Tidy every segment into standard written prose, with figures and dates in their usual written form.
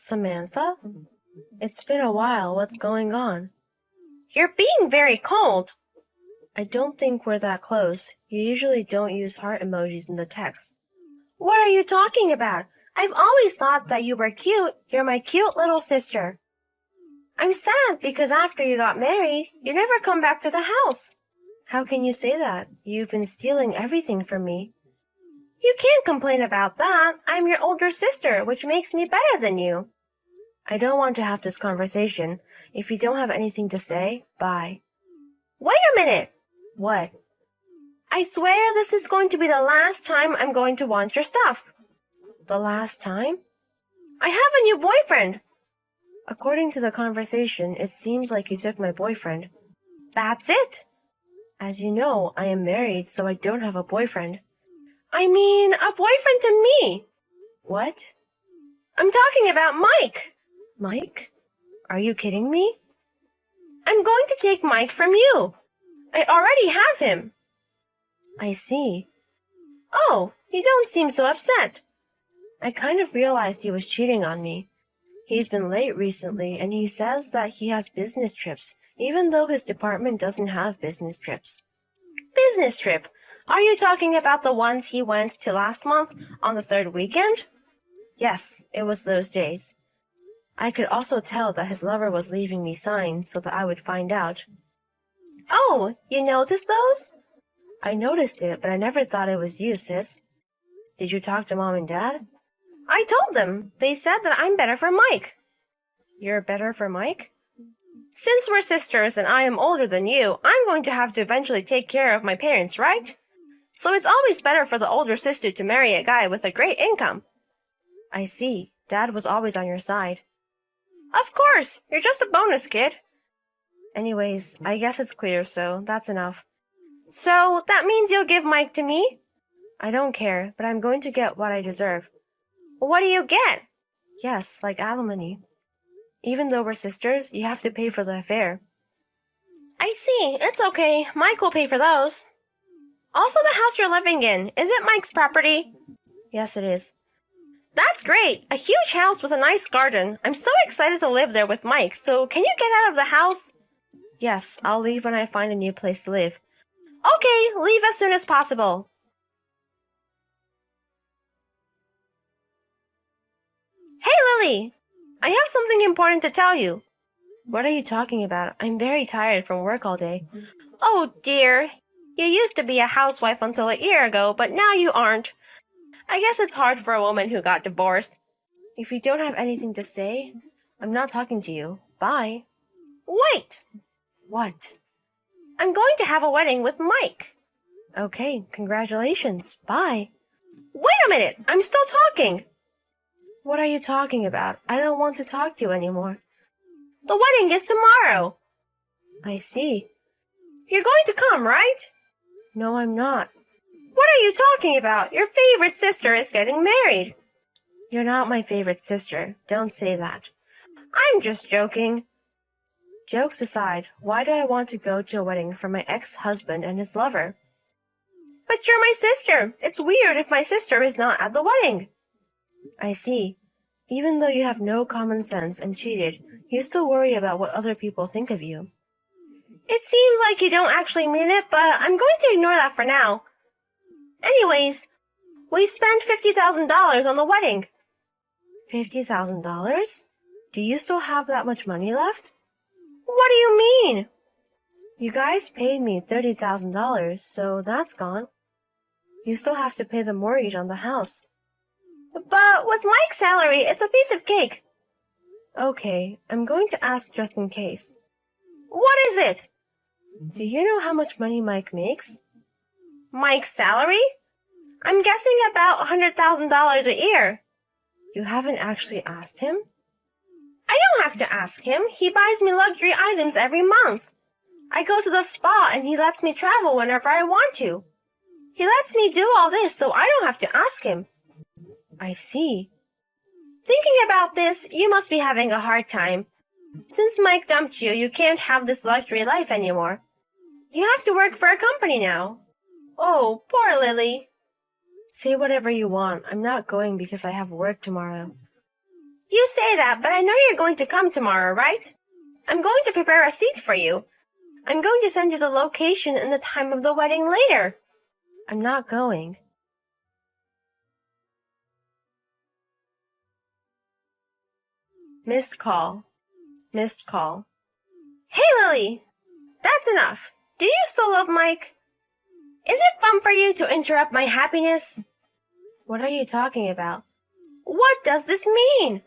Samantha? It's been a while. What's going on? You're being very cold. I don't think we're that close. You usually don't use heart emojis in the text. What are you talking about? I've always thought that you were cute. You're my cute little sister. I'm sad because after you got married, you never come back to the house. How can you say that? You've been stealing everything from me. You can't complain about that. I'm your older sister, which makes me better than you. I don't want to have this conversation. If you don't have anything to say, bye. Wait a minute! What? I swear this is going to be the last time I'm going to want your stuff. The last time? I have a new boyfriend. According to the conversation, it seems like you took my boyfriend. That's it. As you know, I am married, so I don't have a boyfriend. I mean, a boyfriend to me. What? I'm talking about Mike. Mike? Are you kidding me? I'm going to take Mike from you. I already have him. I see. Oh, you don't seem so upset. I kind of realized he was cheating on me. He's been late recently, and he says that he has business trips, even though his department doesn't have business trips. Business trip? Are you talking about the ones he went to last month on the third weekend? Yes, it was those days. I could also tell that his lover was leaving me signs so that I would find out. Oh, you noticed those? I noticed it, but I never thought it was you, sis. Did you talk to Mom and Dad? I told them. They said that I'm better for Mike. You're better for Mike? Since we're sisters and I am older than you, I'm going to have to eventually take care of my parents, right? So it's always better for the older sister to marry a guy with a great income. I see. Dad was always on your side. Of course! You're just a bonus kid. Anyways, I guess it's clear, so that's enough. So, that means you'll give Mike to me? I don't care, but I'm going to get what I deserve. What do you get? Yes, like alimony. Even though we're sisters, you have to pay for the affair. I see. It's okay. Mike will pay for those. Also the house you're living in. Is it Mike's property? Yes, it is. That's great. A huge house with a nice garden. I'm so excited to live there with Mike, so can you get out of the house? Yes, I'll leave when I find a new place to live. Okay, leave as soon as possible. Hey, Lily! I have something important to tell you. What are you talking about? I'm very tired from work all day. Oh, dear. You used to be a housewife until a year ago, but now you aren't. I guess it's hard for a woman who got divorced. If you don't have anything to say, I'm not talking to you. Bye. Wait! What? I'm going to have a wedding with Mike. Okay, congratulations. Bye. Wait a minute! I'm still talking! What are you talking about? I don't want to talk to you anymore. The wedding is tomorrow. I see. You're going to come, right? No, I'm not. What are you talking about? Your favorite sister is getting married. You're not my favorite sister. Don't say that. I'm just joking. Jokes aside, why do I want to go to a wedding for my ex-husband and his lover? But you're my sister. It's weird if my sister is not at the wedding. I see. Even though you have no common sense and cheated, you still worry about what other people think of you. It seems like you don't actually mean it, but I'm going to ignore that for now. Anyways, we spent $50,000 on the wedding. $50,000? Do you still have that much money left? What do you mean? You guys paid me $30,000, so that's gone. You still have to pay the mortgage on the house. But with Mike's salary, it's a piece of cake. Okay, I'm going to ask just in case. What is it? Do you know how much money Mike makes? Mike's salary? I'm guessing about $100,000 a year. You haven't actually asked him? I don't have to ask him. He buys me luxury items every month. I go to the spa and he lets me travel whenever I want to. He lets me do all this so I don't have to ask him. I see. Thinking about this, you must be having a hard time. Since Mike dumped you, you can't have this luxury life anymore. You have to work for a company now. Oh, poor Lily. Say whatever you want. I'm not going because I have work tomorrow. You say that, but I know you're going to come tomorrow, right? I'm going to prepare a seat for you. I'm going to send you the location and the time of the wedding later. I'm not going. Missed call. Missed call. Hey, Lily! That's enough. Do you still love Mike? Is it fun for you to interrupt my happiness? What are you talking about? What does this mean?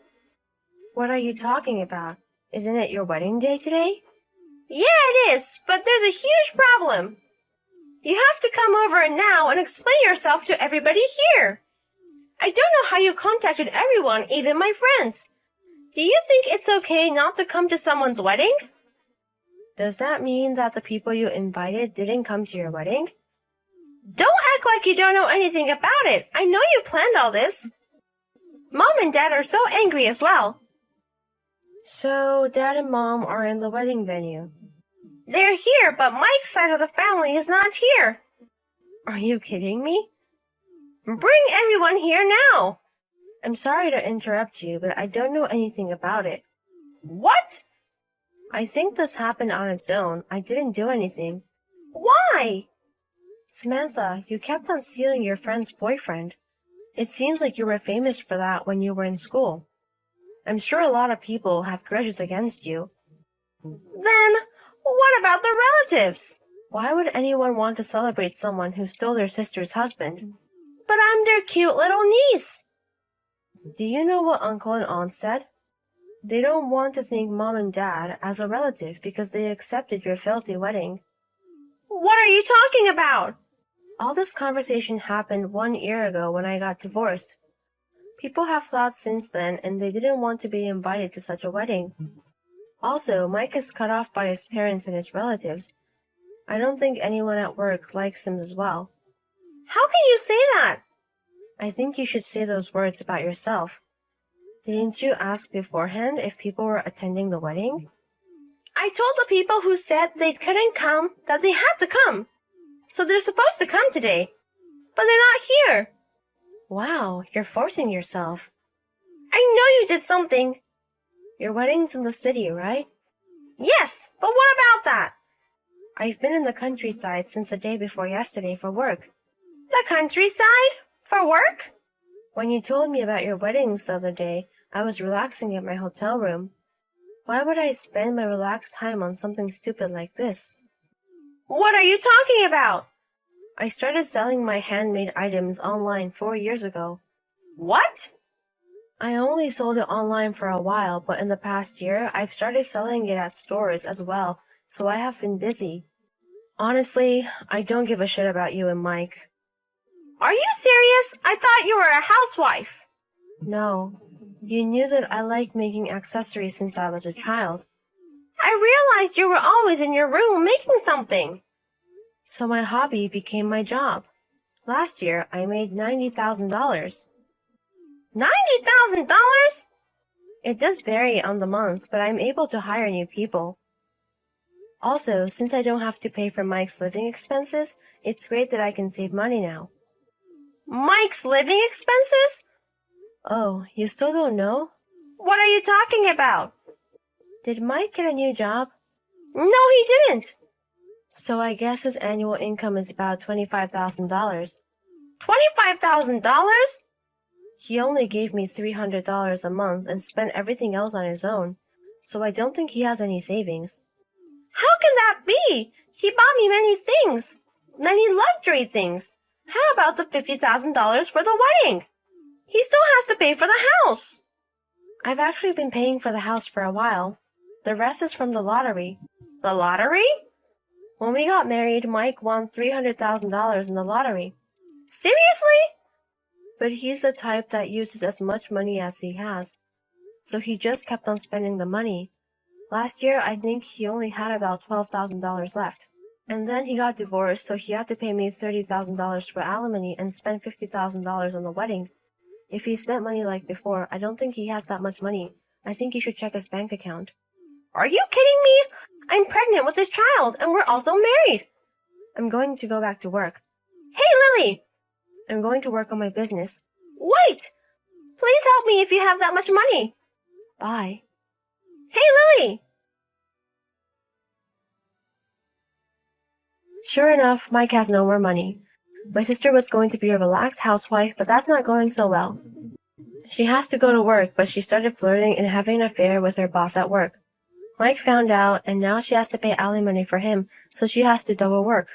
What are you talking about? Isn't it your wedding day today? Yeah, it is, but there's a huge problem. You have to come over now and explain yourself to everybody here. I don't know how you contacted everyone, even my friends. Do you think it's okay not to come to someone's wedding? Does that mean that the people you invited didn't come to your wedding? Don't act like you don't know anything about it. I know you planned all this. Mom and Dad are so angry as well. So, Dad and Mom are in the wedding venue. They're here, but Mike's side of the family is not here. Are you kidding me? Bring everyone here now. I'm sorry to interrupt you, but I don't know anything about it. What? I think this happened on its own. I didn't do anything. Why? Samantha, you kept on stealing your friend's boyfriend. It seems like you were famous for that when you were in school. I'm sure a lot of people have grudges against you. Then, what about the relatives? Why would anyone want to celebrate someone who stole their sister's husband? But I'm their cute little niece. Do you know what Uncle and Aunt said? They don't want to think Mom and Dad as a relative because they accepted your filthy wedding. What are you talking about? All this conversation happened 1 year ago when I got divorced. People have thought since then, and they didn't want to be invited to such a wedding. Also, Mike is cut off by his parents and his relatives. I don't think anyone at work likes him as well. How can you say that? I think you should say those words about yourself. Didn't you ask beforehand if people were attending the wedding? I told the people who said they couldn't come that they had to come. So they're supposed to come today. But they're not here. Wow, you're forcing yourself. I know you did something. Your wedding's in the city, right? Yes, but what about that? I've been in the countryside since the day before yesterday for work. The countryside? For work? When you told me about your weddings the other day, I was relaxing at my hotel room. Why would I spend my relaxed time on something stupid like this? What are you talking about? I started selling my handmade items online 4 years ago. What? I only sold it online for a while, but in the past year, I've started selling it at stores as well, so I have been busy. Honestly, I don't give a shit about you and Mike. Are you serious? I thought you were a housewife. No. You knew that I liked making accessories since I was a child. I realized you were always in your room making something. So my hobby became my job. Last year, I made $90,000. $90,000? It does vary on the months, but I'm able to hire new people. Also, since I don't have to pay for Mike's living expenses, it's great that I can save money now. Mike's living expenses? Oh, you still don't know? What are you talking about? Did Mike get a new job? No, he didn't. So I guess his annual income is about $25,000. $25,000? He only gave me $300 a month and spent everything else on his own, so I don't think he has any savings. How can that be? He bought me many things. Many luxury things. How about the $50,000 for the wedding? He still has to pay for the house. I've actually been paying for the house for a while. The rest is from the lottery. The lottery? When we got married, Mike won $300,000 in the lottery. Seriously? But he's the type that uses as much money as he has. So he just kept on spending the money. Last year, I think he only had about $12,000 left. And then he got divorced, so he had to pay me $30,000 for alimony and spend $50,000 on the wedding. If he spent money like before, I don't think he has that much money. I think you should check his bank account. Are you kidding me? I'm pregnant with this child, and we're also married. I'm going to go back to work. Hey, Lily! I'm going to work on my business. Wait! Please help me if you have that much money. Bye. Hey, Lily! Sure enough, Mike has no more money. My sister was going to be a relaxed housewife, but that's not going so well. She has to go to work, but she started flirting and having an affair with her boss at work. Mike found out, and now she has to pay alimony for him, so she has to double work.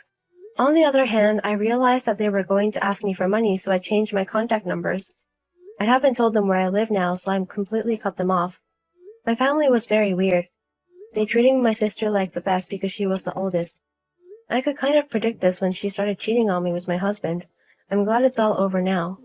On the other hand, I realized that they were going to ask me for money, so I changed my contact numbers. I haven't told them where I live now, so I'm completely cut them off. My family was very weird. They treated my sister like the best because she was the oldest. I could kind of predict this when she started cheating on me with my husband. I'm glad it's all over now.